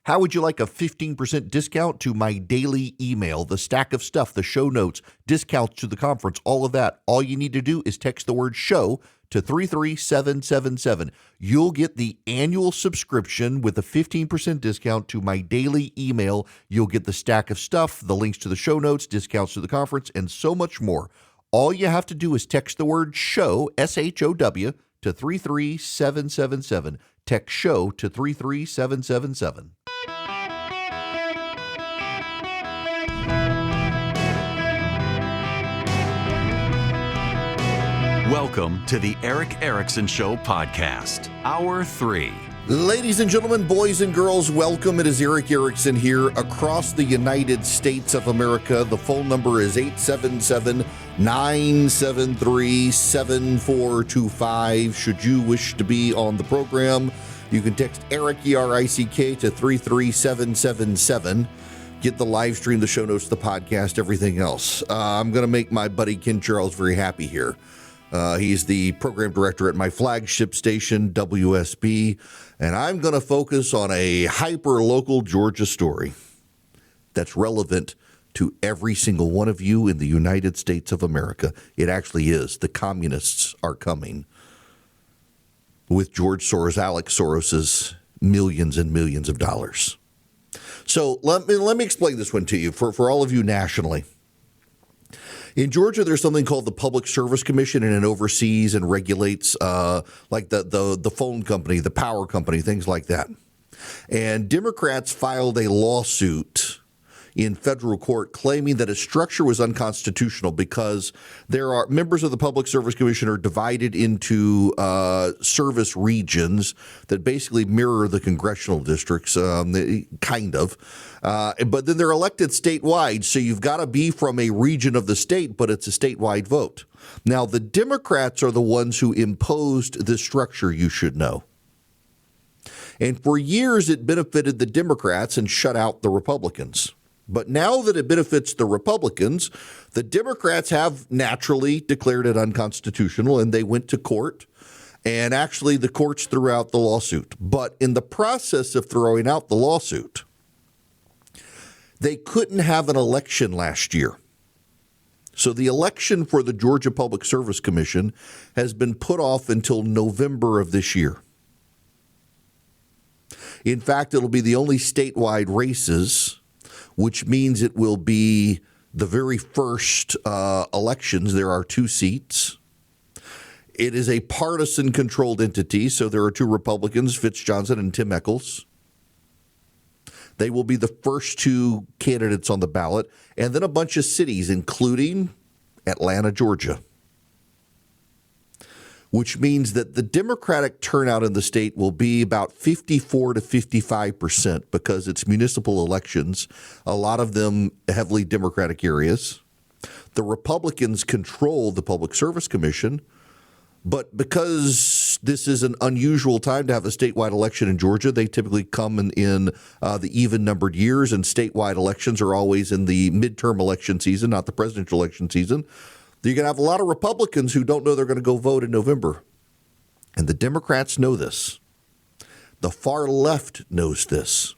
How would you like a 15% discount to my daily email, the stack of stuff, the show notes, discounts to the conference, all of that? All you need to do is text the word show to 33777. You'll get the annual subscription with a 15% discount to my daily email. You'll get the stack of stuff, the links to the show notes, discounts to the conference, and so much more. All you have to do is text the word show, SHOW, to 33777. Text show to 33777. Welcome to the Eric Erickson Show podcast, Hour 3. Ladies and gentlemen, boys and girls, welcome. It is Eric Erickson here across the United States of America. The phone number is 877-973-7425. Should you wish to be on the program, you can text Eric, E-R-I-C-K, to 33777. Get the live stream, the show notes, the podcast, everything else. I'm going to make my buddy Ken Charles very happy here. He's the program director at my flagship station, WSB, and I'm going to focus on a hyper-local Georgia story that's relevant to every single one of you in the United States of America. It actually is. The communists are coming with George Soros, Alex Soros's millions and millions of dollars. So let me explain this one to you for all of you nationally. In Georgia, there's something called the Public Service Commission, and it oversees and regulates like the phone company, the power company, things like that. And Democrats filed a lawsuit in federal court claiming that its structure was unconstitutional because there are members of the Public Service Commission are divided into service regions that basically mirror the congressional districts, kind of. But then they're elected statewide, so you've got to be from a region of the state, but it's a statewide vote. Now, the Democrats are the ones who imposed this structure, you should know. And for years, it benefited the Democrats and shut out the Republicans. But now that it benefits the Republicans, the Democrats have naturally declared it unconstitutional, and they went to court. And actually, the courts threw out the lawsuit. But in the process of throwing out the lawsuit, they couldn't have an election last year. So the election for the Georgia Public Service Commission has been put off until November of this year. In fact, it'll be the only statewide races, which means it will be the very first elections. There are 2 seats. It is a partisan-controlled entity, so there are 2 Republicans, Fitz Johnson and Tim Echols. They will be the first 2 candidates on the ballot, and then a bunch of cities, including Atlanta, Georgia, which means that the Democratic turnout in the state will be about 54 to 55% because it's municipal elections, a lot of them heavily Democratic areas. The Republicans control the Public Service Commission, but because this is an unusual time to have a statewide election in Georgia, they typically come in the even-numbered years, and statewide elections are always in the midterm election season, not the presidential election season. You're going to have a lot of Republicans who don't know they're going to go vote in November. And the Democrats know this. The far left knows this.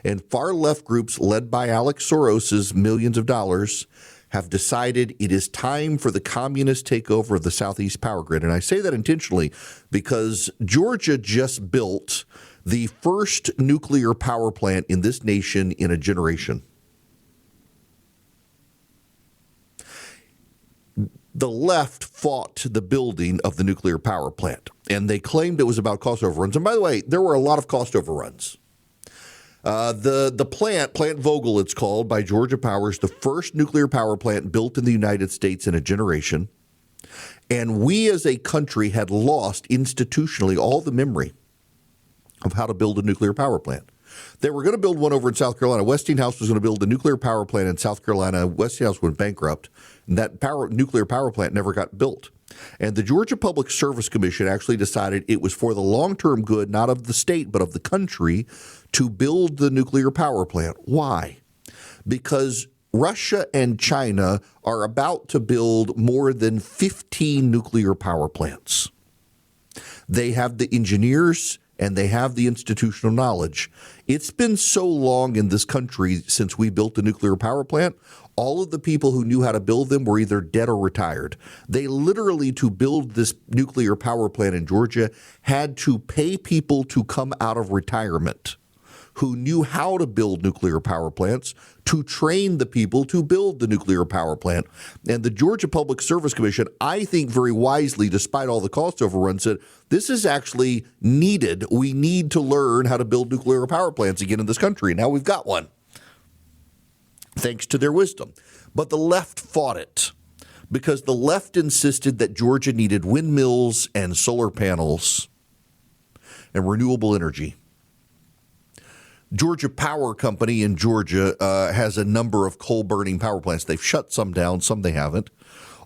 And far left groups led by Alex Soros's millions of dollars have decided it is time for the communist takeover of the Southeast power grid. And I say that intentionally because Georgia just built the first nuclear power plant in this nation in a generation. The left fought the building of the nuclear power plant, and they claimed it was about cost overruns. And by the way, there were a lot of cost overruns. The Plant Vogtle, it's called, by Georgia Power, is the first nuclear power plant built in the United States in a generation. And we as a country had lost institutionally all the memory of how to build a nuclear power plant. They were going to build one over in South Carolina. Westinghouse was going to build a nuclear power plant in South Carolina. Westinghouse went bankrupt, and that nuclear power plant never got built. And the Georgia Public Service Commission actually decided it was for the long-term good, not of the state, but of the country, to build the nuclear power plant. Why? Because Russia and China are about to build more than 15 nuclear power plants. They have the engineers and they have the institutional knowledge. It's been so long in this country since we built a nuclear power plant. All of the people who knew how to build them were either dead or retired. They literally, to build this nuclear power plant in Georgia, had to pay people to come out of retirement who knew how to build nuclear power plants to train the people to build the nuclear power plant. And the Georgia Public Service Commission, I think very wisely, despite all the cost overruns, said this is actually needed. We need to learn how to build nuclear power plants again in this country. Now we've got one, thanks to their wisdom. But the left fought it because the left insisted that Georgia needed windmills and solar panels and renewable energy. Georgia Power Company in Georgia has a number of coal-burning power plants. They've shut some down, some they haven't.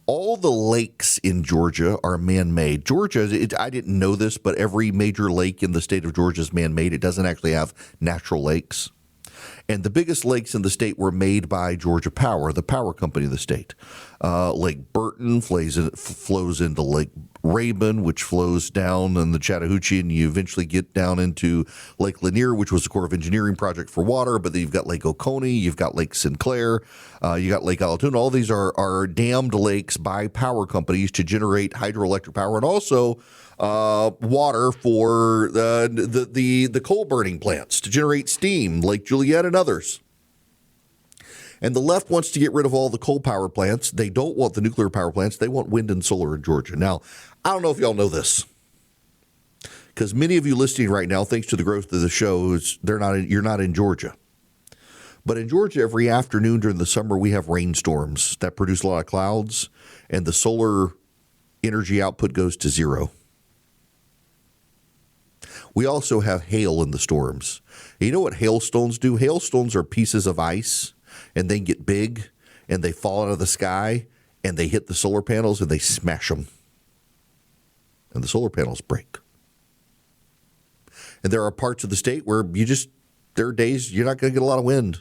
All the lakes in Georgia are man-made. Georgia, I didn't know this, but every major lake in the state of Georgia is man-made. It doesn't actually have natural lakes. And the biggest lakes in the state were made by Georgia Power, the power company of the state. Lake Burton flows into Lake Rabun, which flows down in the Chattahoochee, and you eventually get down into Lake Lanier, which was the Corps of Engineering project for water. But then you've got Lake Oconee, you've got Lake Sinclair, you got Lake Allatoona. All these are dammed lakes by power companies to generate hydroelectric power and also water for the coal burning plants to generate steam, Lake Juliet and others. And the left wants to get rid of all the coal power plants. They don't want the nuclear power plants. They want wind and solar in Georgia. Now, I don't know if y'all know this, because many of you listening right now, thanks to the growth of the show, you're not in Georgia. But in Georgia, every afternoon during the summer, we have rainstorms that produce a lot of clouds, and the solar energy output goes to zero. We also have hail in the storms. You know what hailstones do? Hailstones are pieces of ice, and they get big, and they fall out of the sky, and they hit the solar panels, and they smash them. And the solar panels break. And there are parts of the state where there are days you're not going to get a lot of wind.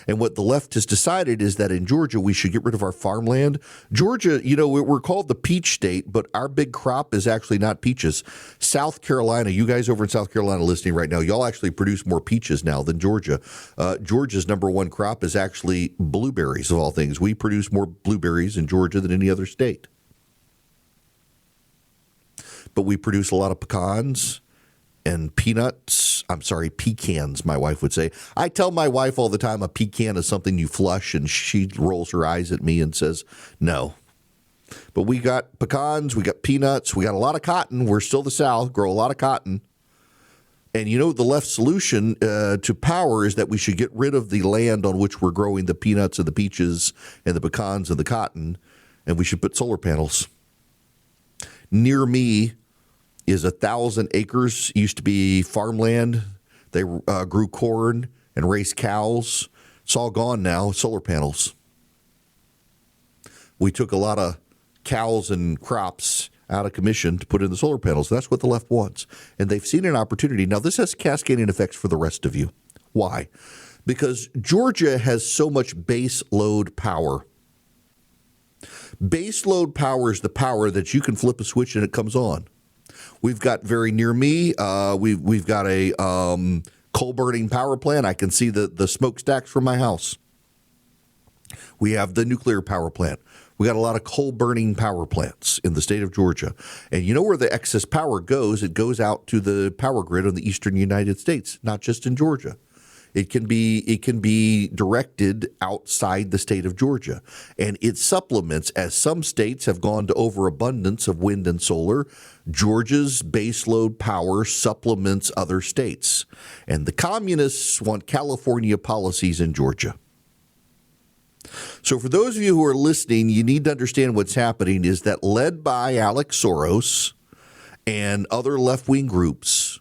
And what the left has decided is that in Georgia, we should get rid of our farmland. Georgia, we're called the peach state, but our big crop is actually not peaches. South Carolina, you guys over in South Carolina listening right now, y'all actually produce more peaches now than Georgia. Georgia's number one crop is actually blueberries, of all things. We produce more blueberries in Georgia than any other state. But we produce a lot of pecans and pecans, my wife would say. I tell my wife all the time a pecan is something you flush, and she rolls her eyes at me and says, no. But we got pecans, we got peanuts, we got a lot of cotton. We're still the South, grow a lot of cotton. And the left solution to power is that we should get rid of the land on which we're growing the peanuts and the peaches and the pecans and the cotton, and we should put solar panels. Near me is 1,000 acres, used to be farmland. They grew corn and raised cows. It's all gone now, solar panels. We took a lot of cows and crops out of commission to put in the solar panels. That's what the left wants. And they've seen an opportunity. Now, this has cascading effects for the rest of you. Why? Because Georgia has so much base load power. Base load power is the power that you can flip a switch and it comes on. We've got very near me, we've got a coal-burning power plant. I can see the smokestacks from my house. We have the nuclear power plant. We got a lot of coal-burning power plants in the state of Georgia. And you know where the excess power goes? It goes out to the power grid in the eastern United States, not just in Georgia. It can be directed outside the state of Georgia, and it supplements, as some states have gone to overabundance of wind and solar. Georgia's baseload power supplements other states, and the communists want California policies in Georgia. So for those of you who are listening, you need to understand what's happening is that, led by Alex Soros and other left-wing groups,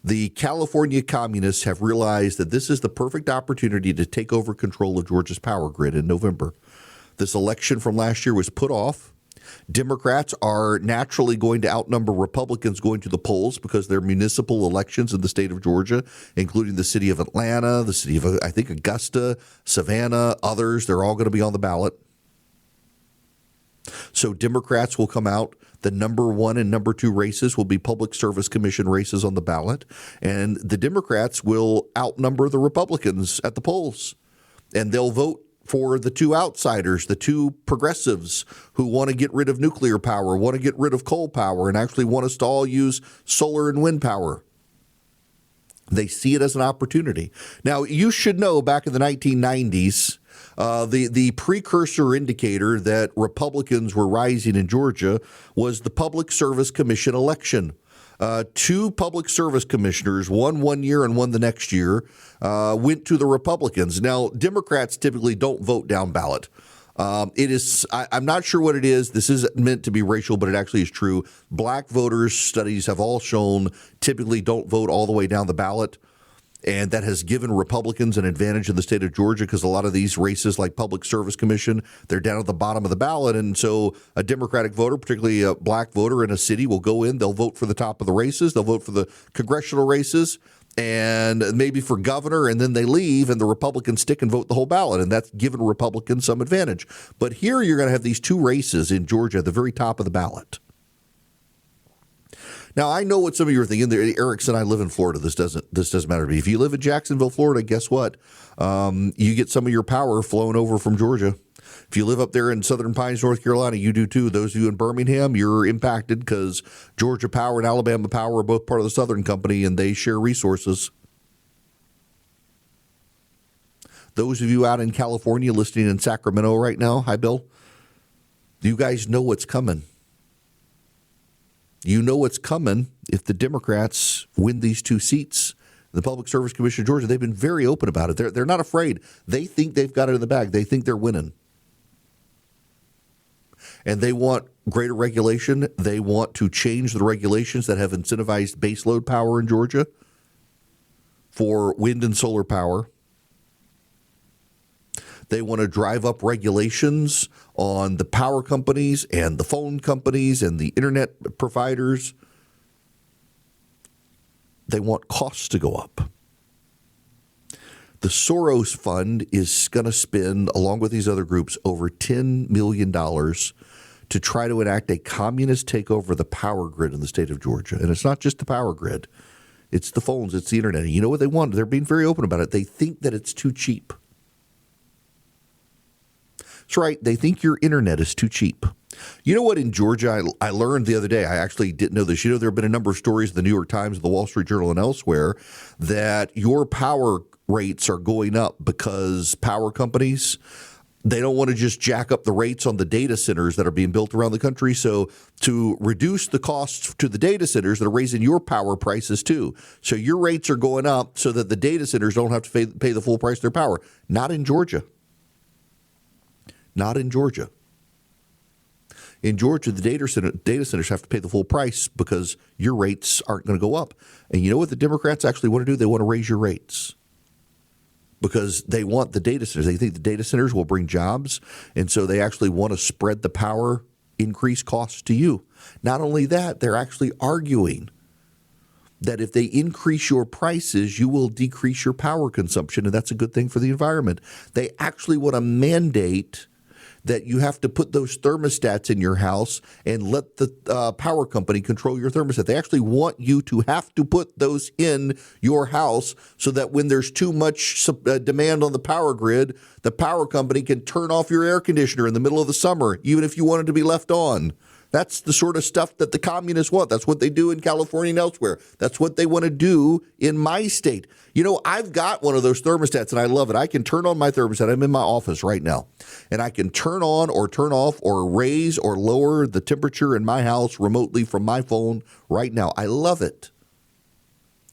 the California communists have realized that this is the perfect opportunity to take over control of Georgia's power grid in November. This election from last year was put off. Democrats are naturally going to outnumber Republicans going to the polls because they're municipal elections in the state of Georgia, including the city of Atlanta, the city of, I think, Augusta, Savannah, others. They're all going to be on the ballot. So Democrats will come out. The number 1 and number 2 races will be Public Service Commission races on the ballot. And the Democrats will outnumber the Republicans at the polls. And they'll vote for the 2 outsiders, the 2 progressives who want to get rid of nuclear power, want to get rid of coal power, and actually want us to all use solar and wind power. They see it as an opportunity. Now, you should know back in the 1990s, the precursor indicator that Republicans were rising in Georgia was the Public Service Commission election. 2 public service commissioners, one year and one the next year, went to the Republicans. Now, Democrats typically don't vote down ballot. I'm not sure what it is. This isn't meant to be racial, but it actually is true. Black voters, studies have all shown, typically don't vote all the way down the ballot. And that has given Republicans an advantage in the state of Georgia because a lot of these races like Public Service Commission, they're down at the bottom of the ballot. And so a Democratic voter, particularly a black voter in a city, will go in. They'll vote for the top of the races. They'll vote for the congressional races and maybe for governor. And then they leave and the Republicans stick and vote the whole ballot. And that's given Republicans some advantage. But here you're going to have these 2 races in Georgia at the very top of the ballot. Now, I know what some of you are thinking. Eric and I live in Florida. This doesn't matter to me. If you live in Jacksonville, Florida, guess what? You get some of your power flowing over from Georgia. If you live up there in Southern Pines, North Carolina, you do too. Those of you in Birmingham, you're impacted because Georgia Power and Alabama Power are both part of the Southern Company, and they share resources. Those of you out in California listening in Sacramento right now, hi, Bill. You guys know what's coming. You know what's coming if the Democrats win these 2 seats. The Public Service Commission of Georgia, they've been very open about it. They're not afraid. They think they've got it in the bag. They think they're winning. And they want greater regulation. They want to change the regulations that have incentivized baseload power in Georgia for wind and solar power. They want to drive up regulations on the power companies and the phone companies and the internet providers. They want costs to go up. The Soros Fund is going to spend, along with these other groups, over $10 million to try to enact a communist takeover of the power grid in the state of Georgia. And it's not just the power grid. It's the phones. It's the internet. And you know what they want? They're being very open about it. They think that it's too cheap. That's right. They think your internet is too cheap. You know what? In Georgia, I learned the other day, I actually didn't know this. You know, there have been a number of stories in the New York Times, the Wall Street Journal, and elsewhere that your power rates are going up because power companies, they don't want to just jack up the rates on the data centers that are being built around the country. So to reduce the costs to the data centers, they're raising your power prices too. So your rates are going up so that the data centers don't have to pay the full price of their power. Not in Georgia. Not in Georgia. In Georgia, the data centers have to pay the full price because your rates aren't going to go up. And you know what the Democrats actually want to do? They want to raise your rates because they want the data centers. They think the data centers will bring jobs. And so they actually want to spread the power increase costs to you. Not only that, they're actually arguing that if they increase your prices, you will decrease your power consumption. And that's a good thing for the environment. They actually want to mandate that you have to put those thermostats in your house and let the power company control your thermostat. They actually want you to have to put those in your house so that when there's too much demand on the power grid, the power company can turn off your air conditioner in the middle of the summer, even if you want it to be left on. That's the sort of stuff that the communists want. That's what they do in California and elsewhere. That's what they want to do in my state. You know, I've got one of those thermostats, and I love it. I can turn on my thermostat. I'm in my office right now, and I can turn on or turn off or raise or lower the temperature in my house remotely from my phone right now. I love it.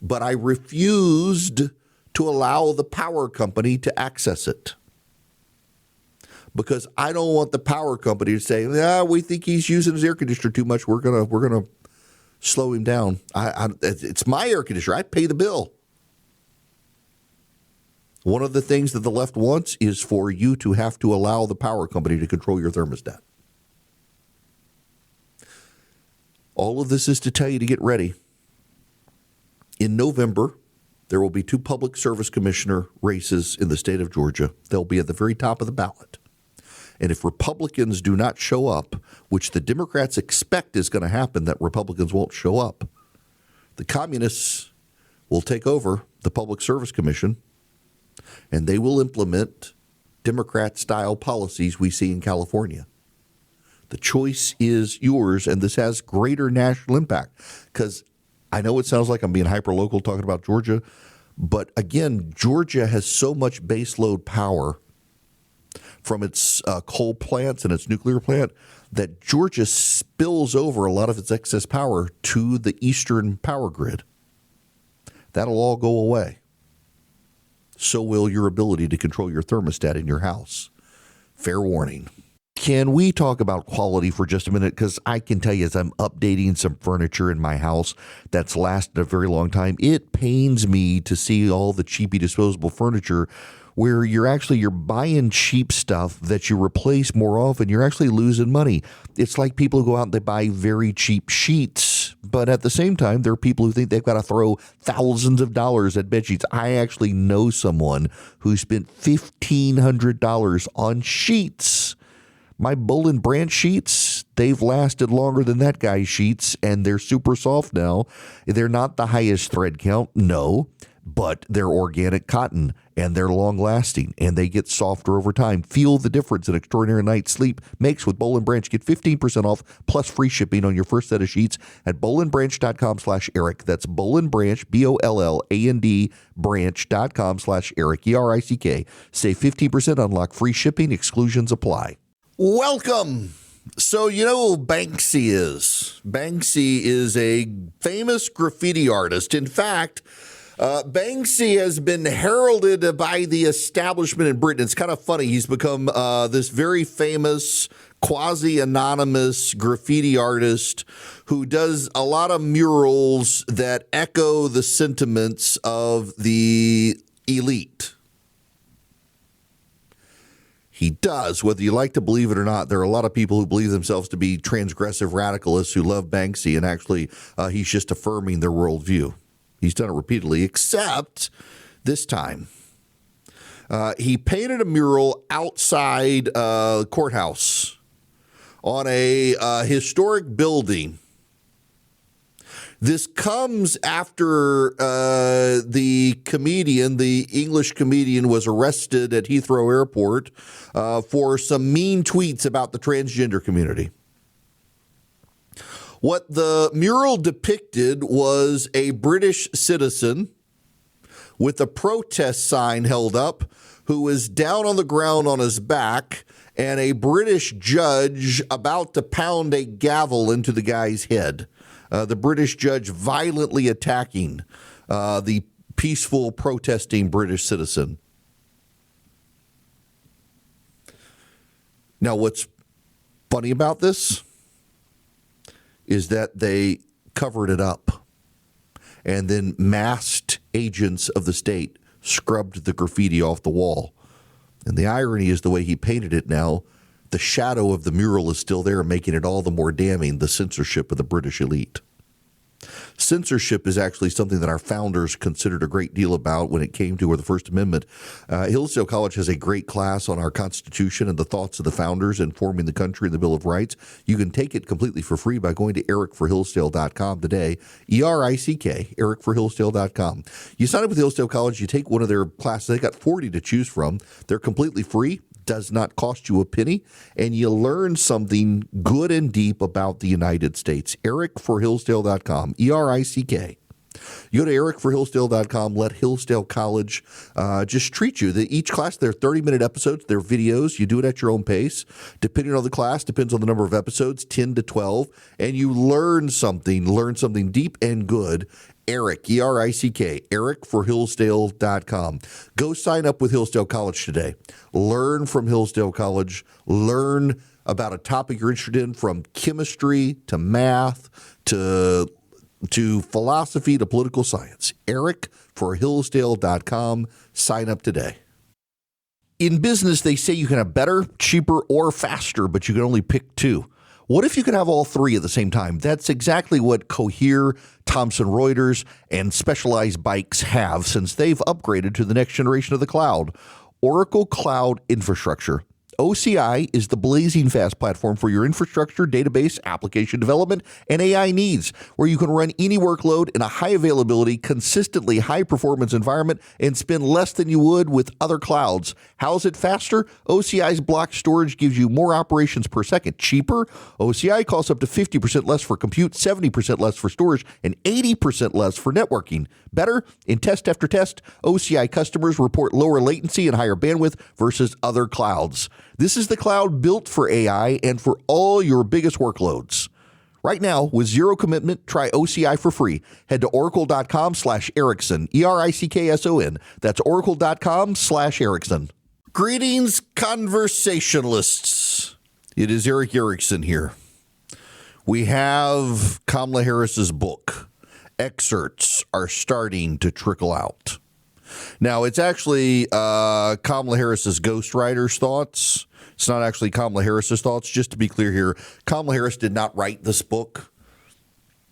But I refused to allow the power company to access it, because I don't want the power company to say, we think he's using his air conditioner too much. We're gonna slow him down. It's my air conditioner. I pay the bill. One of the things that the left wants is for you to have to allow the power company to control your thermostat. All of this is to tell you to get ready. In November, there will be 2 public service commissioner races in the state of Georgia. They'll be at the very top of the ballot. And if Republicans do not show up, which the Democrats expect is going to happen, that Republicans won't show up, the communists will take over the Public Service Commission, and they will implement Democrat-style policies we see in California. The choice is yours, and this has greater national impact. Because I know it sounds like I'm being hyper-local talking about Georgia, but again, Georgia has so much baseload power from its coal plants and its nuclear plant that Georgia spills over a lot of its excess power to the eastern power grid. That'll all go away. So will your ability to control your thermostat in your house. Fair warning. Can we talk about quality for just a minute? Because I can tell you, as I'm updating some furniture in my house that's lasted a very long time, it pains me to see all the cheapy disposable furniture where you're buying cheap stuff that you replace more often. You're actually losing money. It's like people who go out and they buy very cheap sheets, but at the same time, there are people who think they've got to throw thousands of dollars at bed sheets. I actually know someone who spent $1,500 on sheets. My Bull and Branch sheets, they've lasted longer than that guy's sheets, and they're super soft now. They're not the highest thread count, no, but they're organic cotton, and they're long-lasting, and they get softer over time. Feel the difference an extraordinary night's sleep makes with Bull and Branch. Get 15% off plus free shipping on your first set of sheets at bullandbranch.com/Eric. That's Bull and Branch, BOLLAND, branch.com/Eric, ERICK. Save 15%, unlock free shipping. Exclusions apply. Welcome. So you know who Banksy is? Banksy is a famous graffiti artist. In fact, Banksy has been heralded by the establishment in Britain. It's kind of funny. He's become this very famous quasi-anonymous graffiti artist who does a lot of murals that echo the sentiments of the elite. He does, whether you like to believe it or not. There are a lot of people who believe themselves to be transgressive radicalists who love Banksy, and actually he's just affirming their worldview. He's done it repeatedly, except this time. He painted a mural outside the courthouse on a historic building. This comes after the English comedian, was arrested at Heathrow Airport for some mean tweets about the transgender community. What the mural depicted was a British citizen with a protest sign held up who was down on the ground on his back, and a British judge about to pound a gavel into the guy's head. The British judge violently attacking the peaceful protesting British citizen. Now, what's funny about this is that they covered it up, and then masked agents of the state scrubbed the graffiti off the wall. And the irony is the way he painted it now, the shadow of the mural is still there, making it all the more damning, the censorship of the British elite. Censorship is actually something that our founders considered a great deal about when it came to the First Amendment. Hillsdale College has a great class on our Constitution and the thoughts of the founders in forming the country and the Bill of Rights. You can take it completely for free by going to ericforhillsdale.com today, ERICK, ericforhillsdale.com. You sign up with Hillsdale College, you take one of their classes. They got 40 to choose from. They're completely free. Does not cost you a penny, and you learn something good and deep about the United States. ericforhillsdale.com, ERICK. You go to ericforhillsdale.com, let Hillsdale College just treat you. Each class, they're 30-minute episodes, they're videos. You do it at your own pace. Depending on the class, depends on the number of episodes, 10 to 12, and you learn something deep and good. Eric, ERICK, ericforhillsdale.com. Go sign up with Hillsdale College today. Learn from Hillsdale College. Learn about a topic you're interested in, from chemistry to math to philosophy to political science. ericforhillsdale.com. Sign up today. In business, they say you can have better, cheaper, or faster, but you can only pick two. What if you could have all three at the same time? That's exactly what Cohere, Thomson Reuters, and Specialized Bikes have, since they've upgraded to the next generation of the cloud, Oracle Cloud Infrastructure. OCI is the blazing fast platform for your infrastructure, database, application development, and AI needs, where you can run any workload in a high availability, consistently high performance environment and spend less than you would with other clouds. How's it faster? OCI's block storage gives you more operations per second. Cheaper? OCI costs up to 50% less for compute, 70% less for storage, and 80% less for networking. Better? In test after test, OCI customers report lower latency and higher bandwidth versus other clouds. This is the cloud built for AI and for all your biggest workloads. Right now, with zero commitment, try OCI for free. Head to oracle.com/Erickson, ERICKSON. That's oracle.com/Erickson. Greetings, conversationalists. It is Eric Erickson here. We have Kamala Harris's book. Excerpts are starting to trickle out. Now, it's actually Kamala Harris's ghostwriter's thoughts. It's not actually Kamala Harris's thoughts. Just to be clear here, Kamala Harris did not write this book.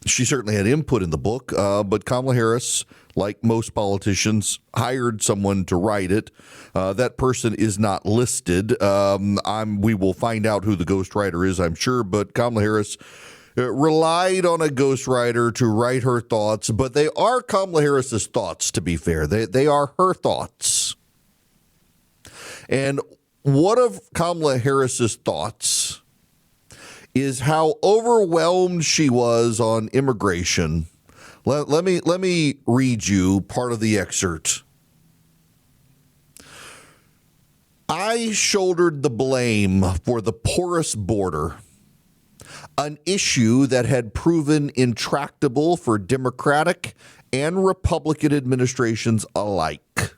She certainly had input in the book, but Kamala Harris, like most politicians, hired someone to write it. That person is not listed. We will find out who the ghostwriter is, I'm sure, but Kamala Harris relied on a ghostwriter to write her thoughts, but they are Kamala Harris's thoughts, to be fair. They are her thoughts. And one of Kamala Harris's thoughts is how overwhelmed she was on immigration. Let me read you part of the excerpt. I shouldered the blame for the porous border, an issue that had proven intractable for Democratic and Republican administrations alike.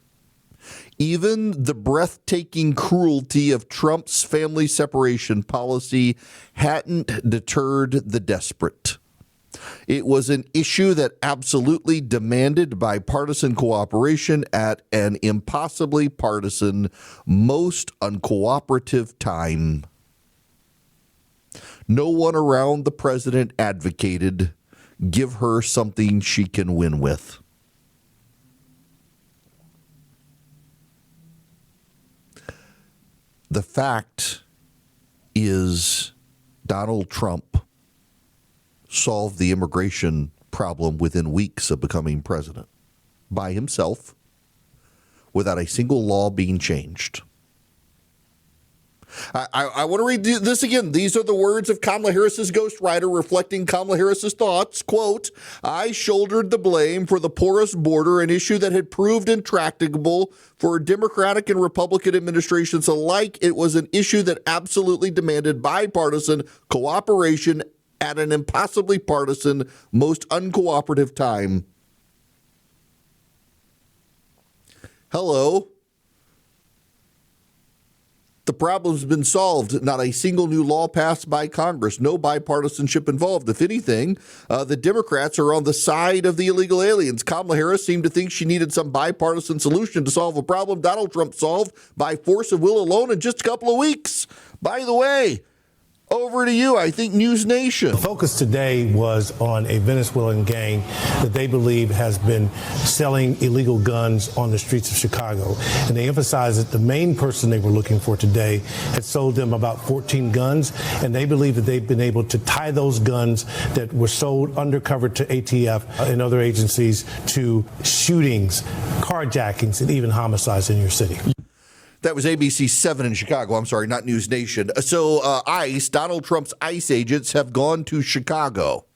Even the breathtaking cruelty of Trump's family separation policy hadn't deterred the desperate. It was an issue that absolutely demanded bipartisan cooperation at an impossibly partisan, most uncooperative time. No one around the president advocated, give her something she can win with. The fact is Donald Trump solved the immigration problem within weeks of becoming president by himself without a single law being changed. I want to read this again. These are the words of Kamala Harris's ghostwriter reflecting Kamala Harris's thoughts. Quote, I shouldered the blame for the porous border, an issue that had proved intractable for Democratic and Republican administrations alike. It was an issue that absolutely demanded bipartisan cooperation at an impossibly partisan, most uncooperative time. Hello. The problem's been solved. Not a single new law passed by Congress. No bipartisanship involved. If anything, the Democrats are on the side of the illegal aliens. Kamala Harris seemed to think she needed some bipartisan solution to solve a problem Donald Trump solved by force of will alone in just a couple of weeks. By the way, over to you, I think, News Nation. The focus today was on a Venezuelan gang that they believe has been selling illegal guns on the streets of Chicago. And they emphasized that the main person they were looking for today had sold them about 14 guns. And they believe that they've been able to tie those guns that were sold undercover to ATF and other agencies to shootings, carjackings, and even homicides in your city. That was ABC 7 in Chicago. I'm sorry, not News Nation. So ICE, Donald Trump's ICE agents have gone to Chicago.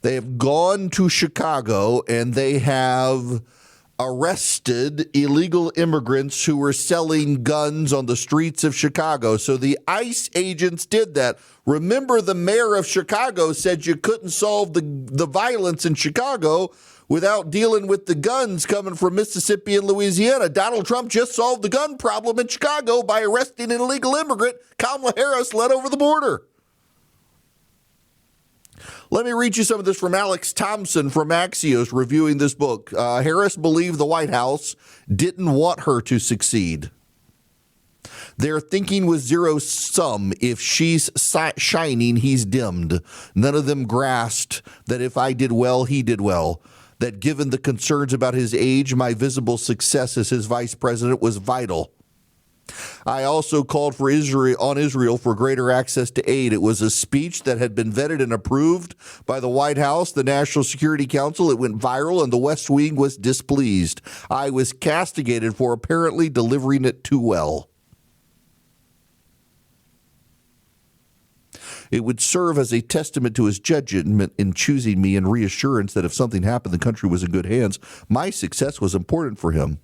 They have gone to Chicago and they have arrested illegal immigrants who were selling guns on the streets of Chicago. So the ICE agents did that. Remember, the mayor of Chicago said you couldn't solve the violence in Chicago without dealing with the guns coming from Mississippi and Louisiana. Donald Trump just solved the gun problem in Chicago by arresting an illegal immigrant Kamala Harris led over the border. Let me read you some of this from Alex Thompson from Axios reviewing this book. Harris believed the White House didn't want her to succeed. Their thinking was zero sum. If she's shining, he's dimmed. None of them grasped that if I did well, he did well. That given the concerns about his age, my visible success as his vice president was vital. I also called for Israel for greater access to aid. It was a speech that had been vetted and approved by the White House, the National Security Council. It went viral, and the West Wing was displeased. I was castigated for apparently delivering it too well. It would serve as a testament to his judgment in choosing me and reassurance that if something happened, the country was in good hands. My success was important for him.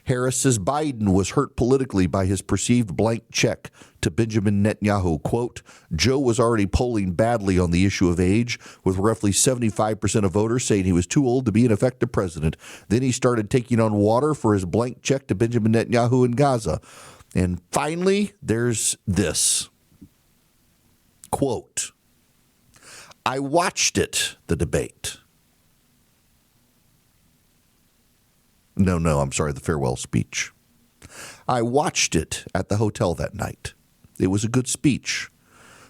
Harris says Biden was hurt politically by his perceived blank check to Benjamin Netanyahu. Quote, Joe was already polling badly on the issue of age, with roughly 75% of voters saying he was too old to be an effective president. Then he started taking on water for his blank check to Benjamin Netanyahu in Gaza. And finally, there's this. Quote, I watched it, the debate. The farewell speech. I watched it at the hotel that night. It was a good speech,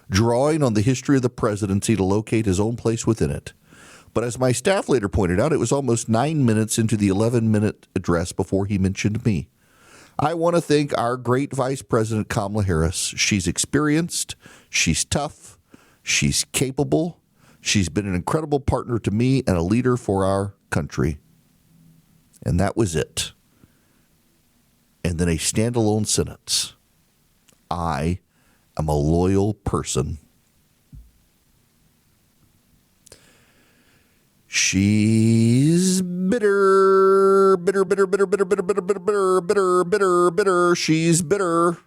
drawing on the history of the presidency to locate his own place within it. But as my staff later pointed out, it was almost 9 minutes into the 11-minute address before he mentioned me. I want to thank our great Vice President Kamala Harris. She's experienced, she's tough, she's capable, she's been an incredible partner to me and a leader for our country. And that was it. And then a standalone sentence. I am a loyal person. She's bitter. She's bitter.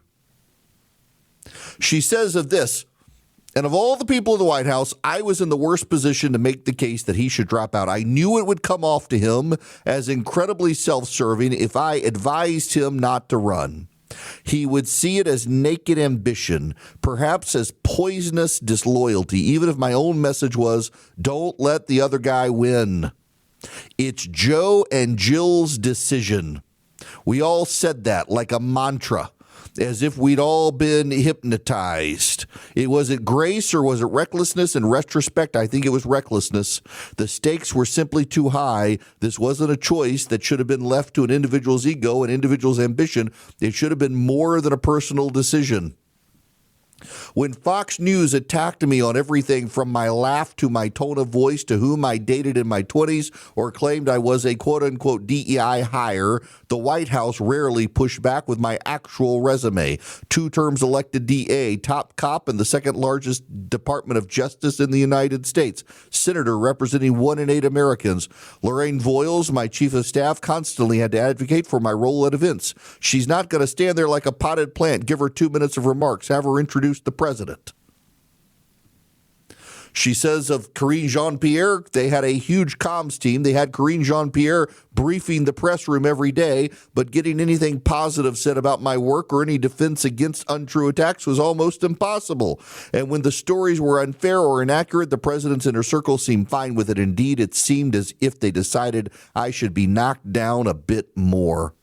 She says of this, and of all the people in the White House, I was in the worst position to make the case that he should drop out. I knew it would come off to him as incredibly self-serving if I advised him not to run. He would see it as naked ambition, perhaps as poisonous disloyalty, even if my own message was, don't let the other guy win. It's Joe and Jill's decision. We all said that like a mantra, as if we'd all been hypnotized. Was it grace or was it recklessness? In retrospect, I think it was recklessness. The stakes were simply too high. This wasn't a choice that should have been left to an individual's ego and individual's ambition. It should have been more than a personal decision. When Fox News attacked me on everything from my laugh to my tone of voice to whom I dated in my 20s or claimed I was a quote-unquote DEI hire, the White House rarely pushed back with my actual resume. 2 terms elected DA, top cop in the second largest Department of Justice in the United States, senator representing 1 in 8 Americans. Lorraine Voiles, my chief of staff, constantly had to advocate for my role at events. She's not going to stand there like a potted plant, give her 2 minutes of remarks, have her introduce the president. She says of Karine Jean-Pierre, they had a huge comms team. They had Karine Jean-Pierre briefing the press room every day, but getting anything positive said about my work or any defense against untrue attacks was almost impossible. And when the stories were unfair or inaccurate, the president's inner circle seemed fine with it. Indeed, it seemed as if they decided I should be knocked down a bit more.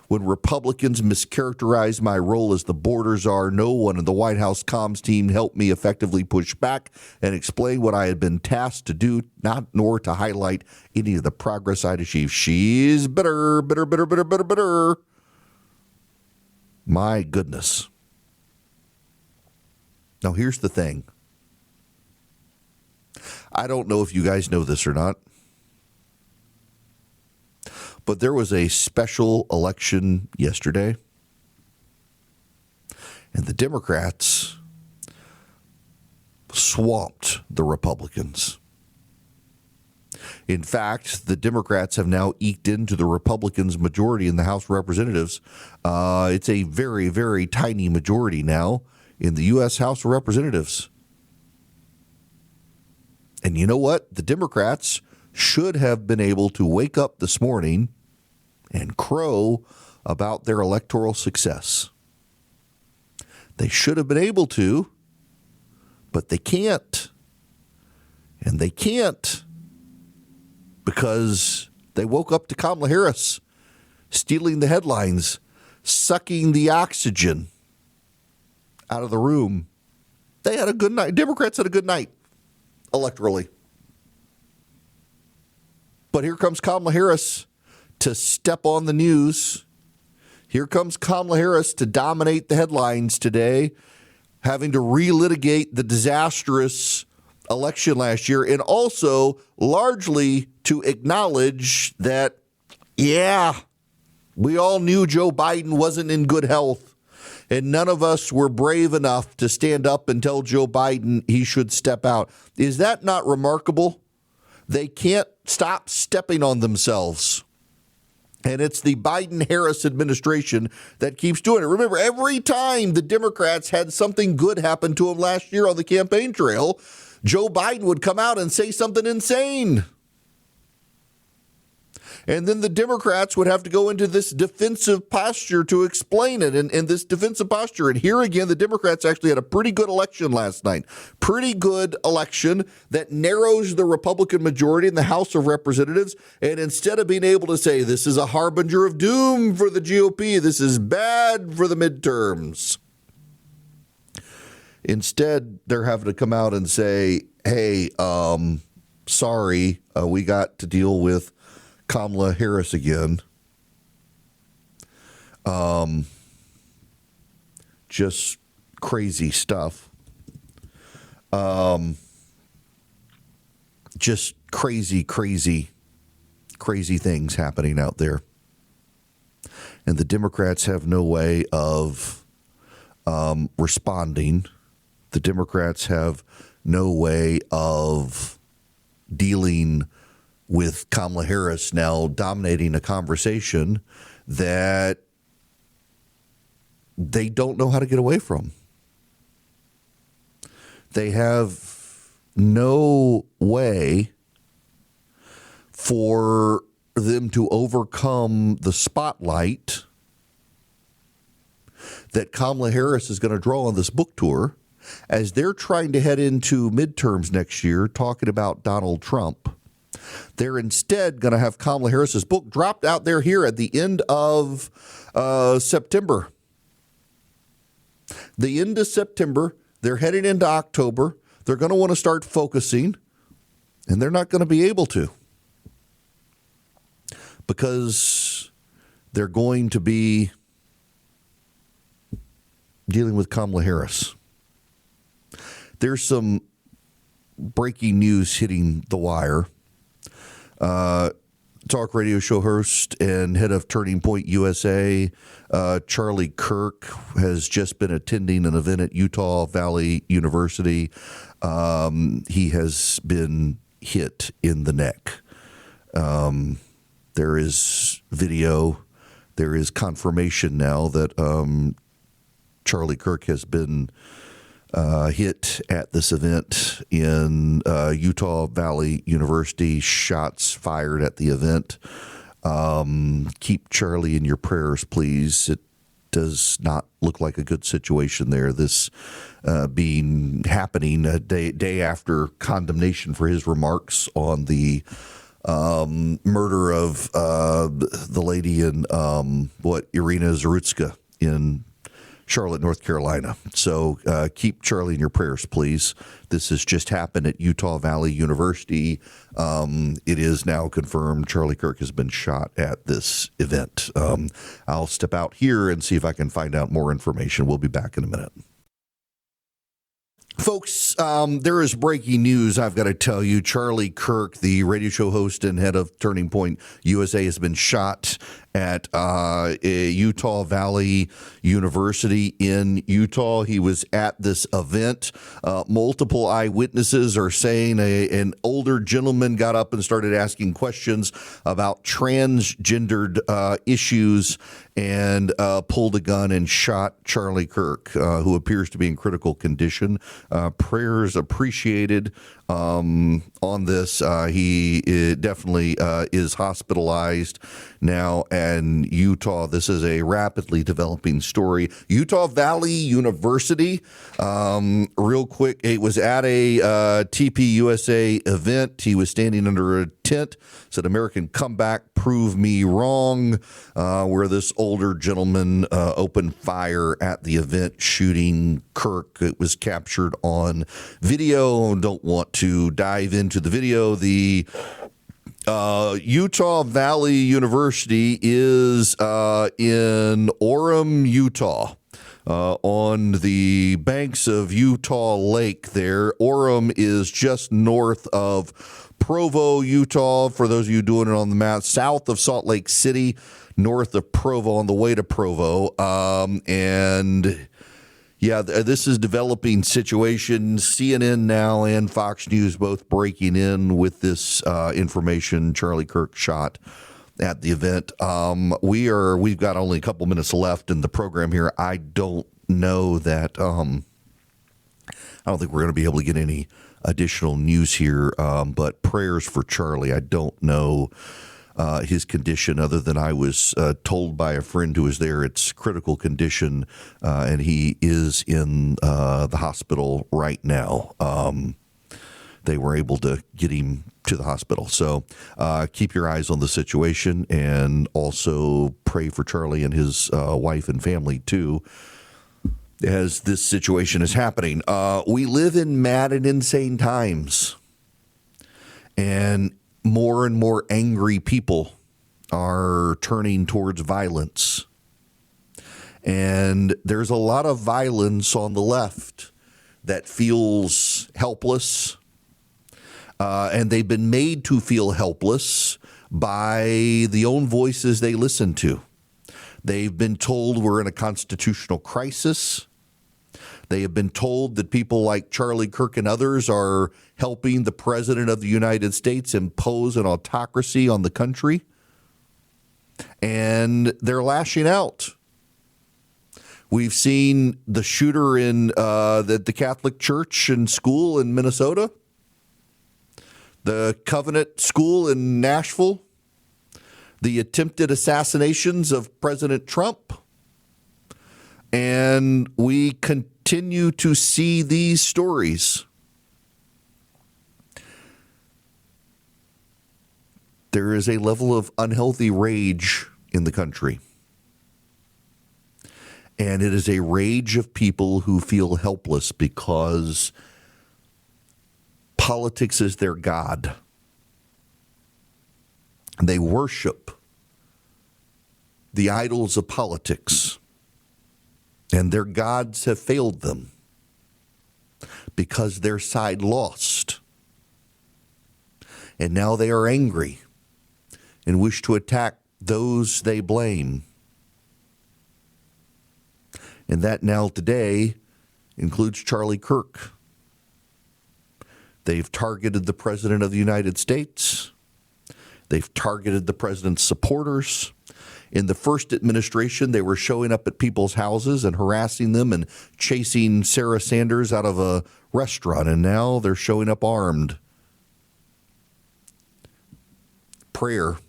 When Republicans mischaracterized my role as the border czar, no one in the White House comms team helped me effectively push back and explain what I had been tasked to do, nor to highlight any of the progress I'd achieved. She's bitter. My goodness. Now, here's the thing. I don't know if you guys know this or not, but there was a special election yesterday, and the Democrats swamped the Republicans. In fact, the Democrats have now eked into the Republicans' majority in the House of Representatives. It's a very, very tiny majority now in the U.S. House of Representatives. And you know what? The Democrats should have been able to wake up this morning and crow about their electoral success. They should have been able to, but they can't. And they can't because they woke up to Kamala Harris stealing the headlines, sucking the oxygen out of the room. They had a good night. Democrats had a good night electorally. But here comes Kamala Harris to step on the news, Here comes Kamala Harris to dominate the headlines today, having to relitigate the disastrous election last year, and also largely to acknowledge that, yeah, we all knew Joe Biden wasn't in good health, and none of us were brave enough to stand up and tell Joe Biden he should step out. Is that not remarkable? They can't stop stepping on themselves. And it's the Biden-Harris administration that keeps doing it. Remember, every time the Democrats had something good happen to them last year on the campaign trail, Joe Biden would come out and say something insane. And then the Democrats would have to go into this defensive posture to explain it. And this defensive posture. And here again, the Democrats actually had a pretty good election last night. Pretty good election that narrows the Republican majority in the House of Representatives. And instead of being able to say this is a harbinger of doom for the GOP, this is bad for the midterms, instead they're having to come out and say, hey, sorry, we got to deal with Kamala Harris again. Just crazy stuff. Just crazy things happening out there. And the Democrats have no way of responding. The Democrats have no way of dealing with Kamala Harris now dominating a conversation that they don't know how to get away from. They have no way for them to overcome the spotlight that Kamala Harris is going to draw on this book tour as they're trying to head into midterms next year talking about Donald Trump. They're instead going to have Kamala Harris's book dropped out there here at the end of September. The end of September, they're heading into October. They're going to want to start focusing, and they're not going to be able to because they're going to be dealing with Kamala Harris. There's some breaking news hitting the wire. Talk radio show host and head of Turning Point USA, Charlie Kirk, has just been attending an event at Utah Valley University. He has been hit in the neck. There is video. There is confirmation now that Charlie Kirk has been hit at this event in Utah Valley University. Shots fired at the event. Keep Charlie in your prayers, please. It does not look like a good situation there. This happening a day after condemnation for his remarks on the murder of the lady in Irina Zarutska in Charlotte, North Carolina. So keep Charlie in your prayers, please. This has just happened at Utah Valley University. It is now confirmed Charlie Kirk has been shot at this event. I'll step out here and see if I can find out more information. We'll be back in a minute. Folks, there is breaking news I've got to tell you. Charlie Kirk, the radio show host and head of Turning Point USA, has been shot at Utah Valley University in Utah. He was at this event. Multiple eyewitnesses are saying an older gentleman got up and started asking questions about transgendered issues and pulled a gun and shot Charlie Kirk, who appears to be in critical condition. Prayers appreciated on this. He definitely is hospitalized now in Utah. This is a rapidly developing story. Utah Valley University, real quick, it was at a TPUSA event. He was standing under a tent, said American comeback, prove me wrong, where this older gentleman opened fire at the event, shooting Kirk. It was captured on video. Don't want to dive into the video. The Utah Valley University is in Orem, Utah, on the banks of Utah Lake there. Orem is just north of Provo, Utah, for those of you doing it on the map, south of Salt Lake City, north of Provo, on the way to Provo. This is developing situation. CNN now and Fox News both breaking in with this information. Charlie Kirk shot at the event. We've got only a couple minutes left in the program here. I don't know that. I don't think we're going to be able to get any additional news here. But prayers for Charlie. I don't know his condition, other than I was told by a friend who was there. It's critical condition, and he is in the hospital right now. They were able to get him to the hospital. So keep your eyes on the situation, and also pray for Charlie and his wife and family too, as this situation is happening. We live in mad and insane times, and more angry people are turning towards violence. And there's a lot of violence on the left that feels helpless. And they've been made to feel helpless by the own voices they listen to. They've been told we're in a constitutional crisis. They have been told that people like Charlie Kirk and others are helping the president of the United States impose an autocracy on the country. And they're lashing out. We've seen the shooter in the Catholic church and school in Minnesota, the Covenant School in Nashville, the attempted assassinations of President Trump. And we continue to see these stories. There is a level of unhealthy rage in the country. And it is a rage of people who feel helpless because politics is their god. They worship the idols of politics. And their gods have failed them because their side lost. And now they are angry and wish to attack those they blame. And that now today includes Charlie Kirk. They've targeted the President of the United States. They've targeted the president's supporters. In the first administration, they were showing up at people's houses and harassing them and chasing Sarah Sanders out of a restaurant. And now they're showing up armed. Prayer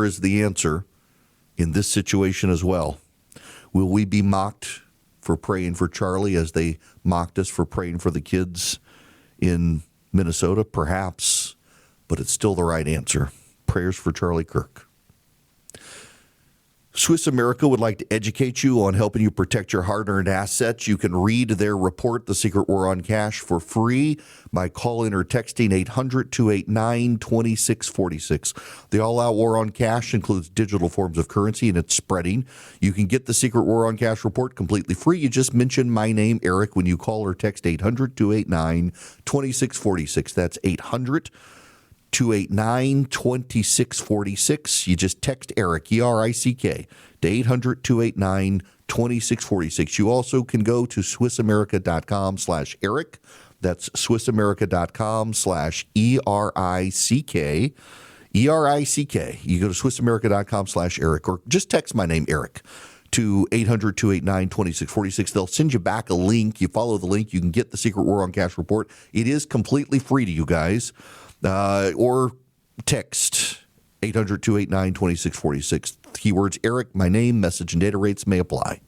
is the answer in this situation as well. Will we be mocked for praying for Charlie as they mocked us for praying for the kids in Minnesota? Perhaps, but it's still the right answer. Prayers for Charlie Kirk. Swiss America would like to educate you on helping you protect your hard-earned assets. You can read their report, The Secret War on Cash, for free by calling or texting 800-289-2646. The all-out war on cash includes digital forms of currency, and it's spreading. You can get The Secret War on Cash report completely free. You just mention my name, Eric, when you call or text 800-289-2646. That's 800-289-2646. You just text Eric, E-R-I-C-K, to 800-289-2646. You also can go to SwissAmerica.com/Eric. That's SwissAmerica.com/ERICK. ERICK. You go to SwissAmerica.com/Eric, or just text my name, Eric, to 800-289-2646. They'll send you back a link. You follow the link, you can get the Secret War on Cash report. It is completely free to you guys. Or text 800-289-2646. Keywords Eric, my name, message and data rates may apply.